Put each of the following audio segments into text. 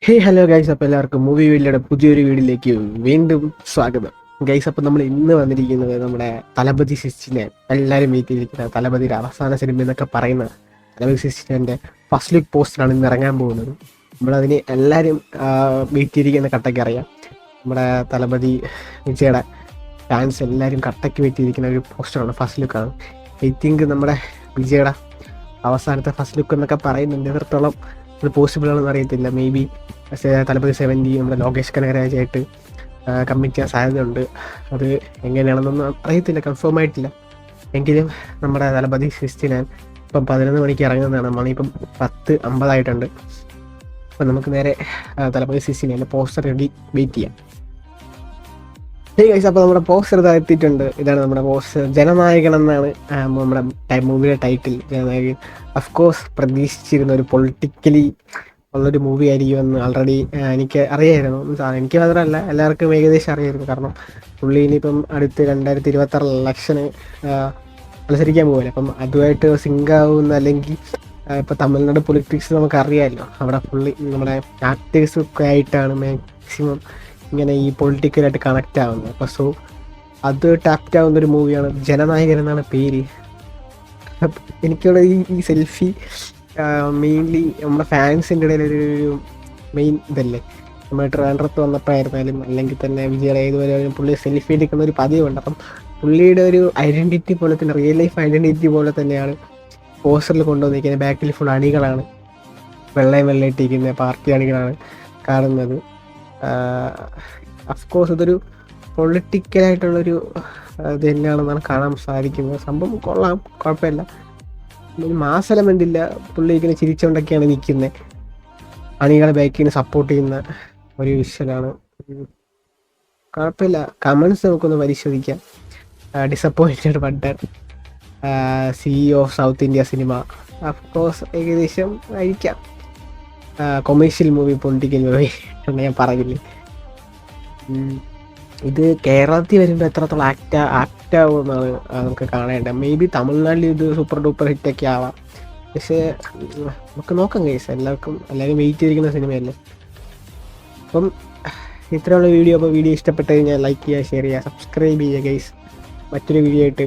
Hello guys. അപ്പോൾ എല്ലാവർക്കും movie വീഡിയോയുടെ പുതിയൊരു വീഡിയോയിലേക്ക് വീണ്ടും സ്വാഗതം ഗൈസ്. അപ്പോൾ നമ്മൾ ഇന്ന് വന്നിരിക്കുന്നത് നമ്മുടെ തലപതി 16 എല്ലാവരും വെയിറ്റ് ചെയ്തിരിക്കുന്ന തലപതിയുടെ അവസാന സിനിമ എന്നൊക്കെ പറയുന്ന തലപതി 16 ഫസ്റ്റ് ലുക്ക് പോസ്റ്ററാണ് ഇന്ന് ഇറങ്ങാൻ പോകുന്നത്. നമ്മളതിന് എല്ലാവരും വെയിറ്റ് ചെയ്തിരിക്കുന്ന കട്ടയ്ക്ക് അറിയാം. നമ്മുടെ തലപതി വിജയുടെ ഫാൻസ് എല്ലാവരും കട്ടയ്ക്ക് വെയിറ്റ് ചെയ്തിരിക്കുന്ന ഒരു പോസ്റ്ററാണ്, ഫസ്റ്റ് ലുക്കാണ്. ഐ തിങ്ക് നമ്മുടെ വിജയുടെ അവസാനത്തെ ഫസ്റ്റ് ലുക്ക് എന്നൊക്കെ പറയുന്നുണ്ട്. എത്രത്തോളം അത് പോസിബിൾ ആണെന്ന് അറിയത്തില്ല. മേ ബി തലപതി 70 നമ്മുടെ ലോകേഷ് കനകരാജായിട്ട് കമ്മിറ്റ് ചെയ്യാൻ സാധ്യതയുണ്ട്. അത് എങ്ങനെയാണെന്നൊന്നും അറിയത്തില്ല, കൺഫേം ആയിട്ടില്ല. എങ്കിലും നമ്മുടെ തലപതി 16 ഇപ്പം 11 മണിക്ക് ഇറങ്ങുന്നതാണ്. മണിയിപ്പം 10:50 അപ്പം നമുക്ക് നേരെ തലപതി 16 പോസ്റ്റർ റെഡി വെയിറ്റ് ചെയ്യാം. ഗൈസ്, അപ്പോൾ നമ്മുടെ പോസ്റ്റർ എത്തിയിട്ടുണ്ട്. ഇതാണ് നമ്മുടെ പോസ്റ്റർ. ജനനായകൻ എന്നാണ് നമ്മുടെ മൂവിയുടെ ടൈറ്റിൽ. ജനനായകൻ അഫ്കോഴ്സ് പ്രതീക്ഷിച്ചിരുന്ന ഒരു പൊളിറ്റിക്കലി ഉള്ളൊരു മൂവി ആയിരിക്കുമെന്ന് ആൾറെഡി എനിക്ക് അറിയായിരുന്നു. എനിക്ക് മാത്രമല്ല, എല്ലാവർക്കും ഏകദേശം അറിയായിരുന്നു. കാരണം പുള്ളി ഇനിയിപ്പം അടുത്ത് 2026 ഇലക്ഷന് മത്സരിക്കാൻ പോകില്ല. അപ്പം അതുമായിട്ട് സിങ്ക് ആവുന്ന, അല്ലെങ്കിൽ ഇപ്പോൾ തമിഴ്നാട് പൊളിറ്റിക്സ് നമുക്ക് അറിയാമല്ലോ. അവിടെ പുള്ളി നമ്മുടെ ആക്ടേഴ്സൊക്കെ ആയിട്ടാണ് മാക്സിമം ഇങ്ങനെ ഈ പൊളിറ്റിക്കലായിട്ട് കണക്റ്റ് ആവുന്നത്. അപ്പോൾ സോ അത് ടാപ്റ്റ് ആവുന്ന ഒരു മൂവിയാണ്. ജനനായകൻ എന്നാണ് പേര്. എനിക്കിവിടെ ഈ സെൽഫി മെയിൻലി നമ്മുടെ ഫാൻസിൻ്റെ ഇടയിൽ ഒരു മെയിൻ ഇതല്ലേ. നമ്മൾ ട്രിവാൻഡ്രത്ത് വന്നപ്പോഴായിരുന്നാലും അല്ലെങ്കിൽ തന്നെ വിജയുടെ ഏതുവരെ പുള്ളി സെൽഫി എടുക്കുന്ന ഒരു പതിവുണ്ട്. അപ്പം പുള്ളിയുടെ ഒരു ഐഡൻറ്റിറ്റി പോലെ തന്നെ, റിയൽ ലൈഫ് ഐഡൻറ്റിറ്റി പോലെ തന്നെയാണ് പോസ്റ്ററിൽ കൊണ്ടുവന്നിരിക്കുന്നത്. ബാക്കിൽ ഫുൾ അണികളാണ്, വെള്ളയിട്ടിരിക്കുന്ന പാർട്ടി അണികളാണ് കാണുന്നത്. അഫ്കോഴ്സ് ഇതൊരു പൊളിറ്റിക്കലായിട്ടുള്ളൊരു ഇത് തന്നെയാണെന്നാണ് കാണാൻ സാധിക്കുന്നത്. സംഭവം കൊള്ളാം, കുഴപ്പമില്ല. ഒരു മാസ് എലമെൻ്റ് ഇല്ല. പുള്ളി ഇങ്ങനെ ചിരിച്ചുകൊണ്ടൊക്കെയാണ് നിൽക്കുന്നത്. അണികളെ ബാക്കിന് സപ്പോർട്ട് ചെയ്യുന്ന ഒരു വിഷ്വലാണ്. കുഴപ്പമില്ല. കമൻസ് നമുക്കൊന്ന് പരിശോധിക്കാം. Disappointed butter, CEO of south India cinema. Of course ഏകദേശം ആയിരിക്കാം. കൊമേഴ്ഷ്യൽ മൂവി, പൊളിറ്റിക്കൽ മൂവി എന്ന് ഞാൻ പറയില്ലേ. ഇത് കേരളത്തിൽ വരുമ്പോൾ എത്രത്തോളം ആക്റ്റ് ആവുമെന്നാണ് നമുക്ക് കാണേണ്ടത്. മേ ബി തമിഴ്നാട്ടിൽ ഇത് സൂപ്പർ ഡൂപ്പർ ഹിറ്റൊക്കെ ആവാം. പക്ഷേ നമുക്ക് നോക്കാം ഗൈസ്. എല്ലാവരും വെയിറ്റ് ചെയ്തിരിക്കുന്ന സിനിമയല്ലേ. അപ്പം ഇത്രയുള്ള വീഡിയോ. അപ്പോൾ വീഡിയോ ഇഷ്ടപ്പെട്ട് കഴിഞ്ഞാൽ ലൈക്ക് ചെയ്യുക, ഷെയർ ചെയ്യുക, സബ്സ്ക്രൈബ് ചെയ്യുക ഗൈസ്. മറ്റൊരു വീഡിയോ ആയിട്ട്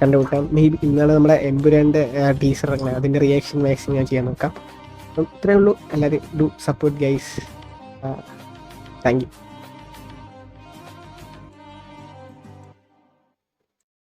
കണ്ടുമുട്ടാം. മേ ബി ഇന്നാണ് നമ്മുടെ എമ്പുരാൻ്റെ ടീസർ ഇറങ്ങുന്നത്. അതിൻ്റെ റിയാക്ഷൻ മാക്സിമം ഞാൻ ചെയ്യാൻ നോക്കാം. അപ്പം ഇത്രയേ ഉള്ളൂ. എല്ലാവരും do support guys. Thank you.